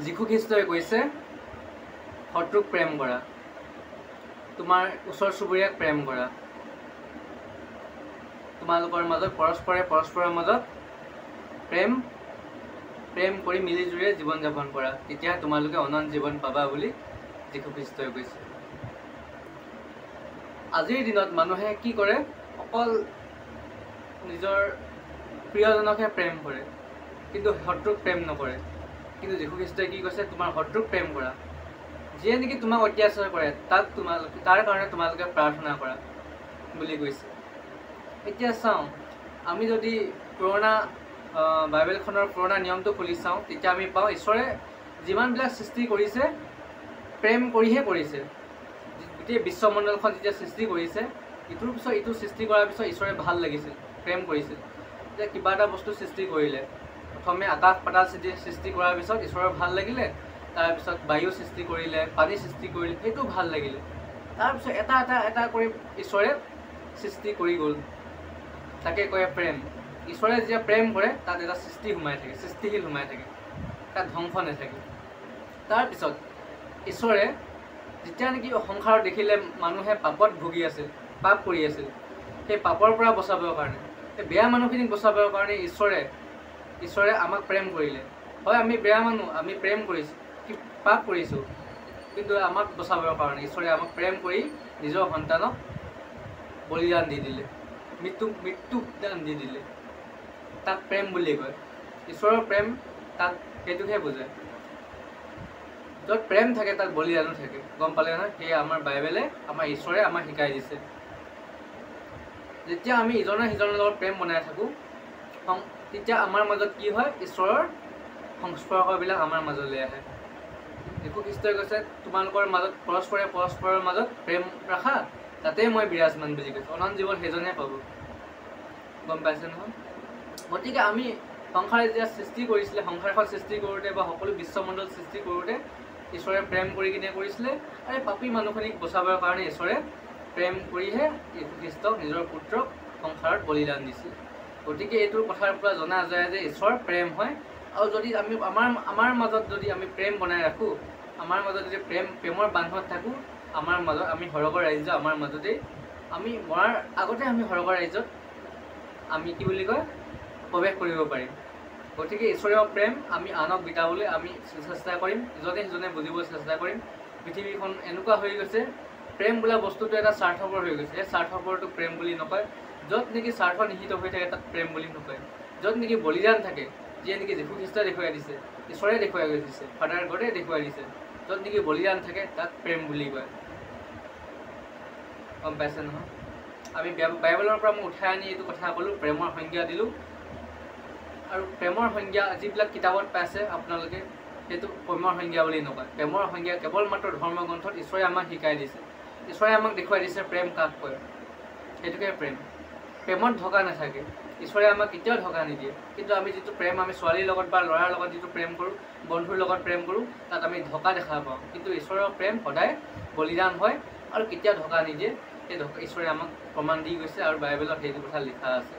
যীশু খ্ৰীষ্টই কৈছে শত্ৰুক প্ৰেম কৰা, তোমাৰ ওচৰ চুবুৰীয়াক প্ৰেম কৰা, তোমালোকৰ মাজত পৰস্পৰৰ মাজত প্ৰেম কৰি মিলি জুৰি জীৱন যাপন কৰা, তেতিয়া তোমালোকে অনন্ত জীৱন পাবা বুলি যীশু খ্ৰীষ্টই কৈছে। আজিৰ দিনত মানুহে কি কৰে, অকল নিজৰ প্ৰিয়জনকহে প্ৰেম কৰে, কিন্তু শত্ৰুক প্ৰেম নকৰে। কিন্তু যীশু খ্ৰীষ্টই কি কৈছে, তোমাৰ শত্ৰুক প্ৰেম কৰা, যিয়ে নেকি তোমাক অত্যাচাৰ কৰে তাৰ কাৰণে তোমালোকে প্ৰাৰ্থনা কৰা বুলি কৈছে। এতিয়া চাওঁ, আমি যদি বাইবেলখনৰ পুৰণা নিয়মটো খুলি চাওঁ, তেতিয়া আমি পাওঁ ঈশ্বৰে যিমানবিলাক সৃষ্টি কৰিছে প্ৰেম কৰিহে কৰিছে। গোটেই বিশ্বমণ্ডলখন যেতিয়া সৃষ্টি কৰিছে, ইটোৰ পিছত ইটো সৃষ্টি কৰাৰ পিছত ঈশ্বৰে ভাল লাগিছিল, প্ৰেম কৰিছিল। যে কিবা এটা বস্তু সৃষ্টি কৰিলে, প্ৰথমে আকাশ পাতাল সৃষ্টি কৰাৰ পিছত ঈশ্বৰৰ ভাল লাগিলে, তাৰপিছত বায়ু সৃষ্টি কৰিলে, পানী সৃষ্টি কৰিলে, সেইটো ভাল লাগিলে। তাৰপিছত এটা কৰি ঈশ্বৰে সৃষ্টি কৰি গ'ল, তাকে কয় প্ৰেম। ঈশ্বৰে যেতিয়া প্ৰেম কৰে তাত এটা সৃষ্টিশীল সোমাই থাকে, তাত ধ্বংস নাথাকে। তাৰপিছত ঈশ্বৰে যেতিয়া নেকি সংসাৰত দেখিলে মানুহে পাপত ভুগি আছিল, পাপ কৰি আছিল, সেই পাপৰ পৰা বচাবৰ কাৰণে, সেই বেয়া মানুহখিনিক বচাবৰ কাৰণে ঈশ্বৰে আমাক প্ৰেম কৰিলে। হয়, আমি বেয়া মানুহ, আমি প্ৰেম কৰিছোঁ, পাপ কৰিছোঁ, কিন্তু আমাক বচাবৰ কাৰণে ঈশ্বৰে আমাক প্ৰেম কৰি নিজৰ সন্তানক বলিদান দি দিলে, মৃত্যু দান দি দিলে। তাক প্ৰেম বুলি কয়। ঈশ্বৰৰ প্ৰেম তাক সেইটোকহে বুজায়। য'ত প্ৰেম থাকে তাত বলিদানো থাকে, গম পালে নহয়? সেয়ে আমাৰ বাইবেলে, আমাৰ ঈশ্বৰে আমাক শিকাই দিছে। যেতিয়া আমি ইজনে সিজনৰ লগত প্ৰেম বনাই থাকোঁ, তেতিয়া আমাৰ মাজত কি হয়, ঈশ্বৰৰ সংস্পৰ্শবিলাক আমাৰ মাজলৈ আহে। যীশু খ্ৰীষ্টই কৈছে, তোমালোকৰ মাজত পৰস্পৰৰ মাজত প্ৰেম ৰাখা, তাতেই মই বিৰাজমান বুলি কৈছোঁ। অনন্ত জীৱন সেইজনে পাব, গম পাইছে নহয়? গতিকে আমি সংসাৰে যেতিয়া সৃষ্টি কৰিছিলে, সংসাৰখন সৃষ্টি কৰোঁতে বা সকলো বিশ্বমণ্ডল সৃষ্টি কৰোঁতে ঈশ্বৰে প্ৰেম কৰি কিনে কৰিছিলে, আৰু পাপী মানুহখিনিক বচাবৰ কাৰণে ঈশ্বৰে প্ৰেম কৰিহে যীশু খ্ৰীষ্টক, নিজৰ পুত্ৰক সংসাৰত বলিদান দিছিল। গতিকে এইটোৰ কথাৰ পৰা জনা যায় যে ঈশ্বৰ প্ৰেম হয়। আৰু যদি আমি আমাৰ মাজত যদি আমি প্ৰেম বনাই ৰাখোঁ, আমাৰ মাজত যদি প্ৰেমৰ বান্ধত থাকোঁ, আমাৰ মাজত আমি সৰগৰ ৰাজ্য আমাৰ মাজতেই, আমি মৰাৰ আগতে আমি সৰগৰ ৰাজ্যত আমি কি বুলি কয়, প্ৰৱেশ কৰিব পাৰিম। গতিকে ঈশ্বৰীয় প্ৰেম আমি আনক বিটাবলৈ আমি চেষ্টা কৰিম, ইজনে সিজনে বুজিবলৈ চেষ্টা কৰিম। পৃথিৱীখন এনেকুৱা হৈ গৈছে, প্ৰেম বোলা বস্তুটো এটা স্বাৰ্থপৰ হৈ গৈছে। সেই স্বাৰ্থপৰটো প্ৰেম বুলি নকয়। য'ত নেকি স্বাৰ্থ নিহিত হৈ থাকে তাত প্ৰেম বুলি নকয়। য'ত নেকি বলিদান থাকে, যিয়ে নেকি যীশু খ্ৰীষ্টই দেখুৱাই দিছে, ঈশ্বৰে দেখুৱাই দিছে, ফাদাৰ গডে দেখুৱাই দিছে, য'ত নেকি বলিদান থাকে তাত প্ৰেম বুলি কয়। গম পাইছে নহয়? আমি বাইবেলৰ পৰা মই উঠাই আনি এইটো কথা ক'লোঁ, প্ৰেমৰ সংজ্ঞা দিলোঁ। আৰু প্ৰেমৰ সংজ্ঞা যিবিলাক কিতাপত পাইছে আপোনালোকে, সেইটো প্ৰেমৰ সংজ্ঞা বুলি নকয়। প্ৰেমৰ সংজ্ঞা কেৱল মাত্ৰ ধৰ্মগ্ৰন্থত ঈশ্বৰে আমাক শিকাই দিছে, ঈশ্বৰে আমাক দেখুৱাই দিছে প্ৰেম কাক কয়, সেইটোকে প্ৰেম। প্ৰেমত ধকা নাথাকে, ঈশ্বৰে আমাক কেতিয়াও ধকা নিদিয়ে। কিন্তু আমি যিটো প্ৰেম আমি ছোৱালীৰ লগত বা ল'ৰাৰ লগত যিটো প্ৰেম কৰোঁ, বন্ধুৰ লগত প্ৰেম কৰোঁ, তাত আমি ধকা দেখা পাওঁ। কিন্তু ঈশ্বৰৰ প্ৰেম সদায় বলিদান হয় আৰু কেতিয়াও ধকা নিদিয়ে। সেই ঈশ্বৰে আমাক প্ৰমাণ দি গৈছে, আৰু বাইবেলত সেইটো কথা লিখা আছে।